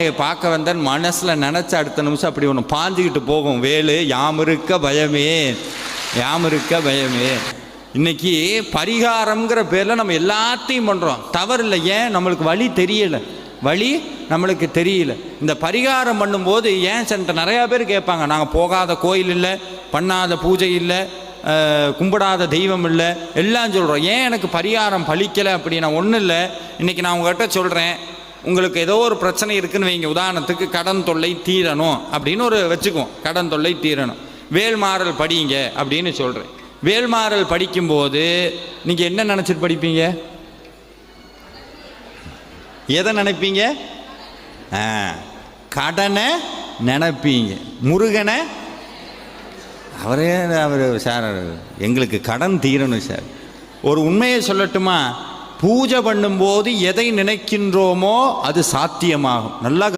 பார்க்க வந்தேன் மனசில் நினச்ச அடுத்த நிமிஷம் அப்படி ஒன்று பாஞ்சிக்கிட்டு போகும். வேலு யாமிருக்க பயமே, யாமிருக்க பயமே. இன்னைக்கு பரிகாரம்ங்கிற பேரில் நம்ம எல்லாத்தையும் பண்ணுறோம். தவறு இல்லை. ஏன்? நம்மளுக்கு வழி தெரியலை, வழி நம்மளுக்கு தெரியல. இந்த பரிகாரம் பண்ணும்போது ஏன் சென்ற நிறையா பேர் கேட்பாங்க, நாங்கள் போகாத கோயில் இல்லை, பண்ணாத பூஜை இல்லை, கும்பிடாத தெய்வம் இல்லை, எல்லாம் சொல்கிறோம். ஏன் எனக்கு பரிகாரம் பலிக்கலை அப்படின்னா ஒன்றும் இல்லை. இன்றைக்கி நான் உங்கள்கிட்ட சொல்கிறேன், உங்களுக்கு ஏதோ ஒரு பிரச்சனை இருக்குன்னு வைங்க. உதாரணத்துக்கு கடன் தொல்லை தீரணும் அப்படின்னு ஒரு வச்சுக்குவோம். கடன் தொல்லை தீரணும், வேல்மாறல் படிங்க அப்படின்னு சொல்கிறேன். வேல்மாறல் படிக்கும்போது நீங்கள் என்ன நினச்சிட்டு படிப்பீங்க? எதை நினைப்பீங்க? கடனை நினைப்பீங்க. முருகனை அவர் சார் எங்களுக்கு கடன் தீரணும் சார். ஒரு உண்மையை சொல்லட்டுமா? பூஜை பண்ணும்போது எதை நினைக்கின்றோமோ அது சாத்தியமாகும். நல்லா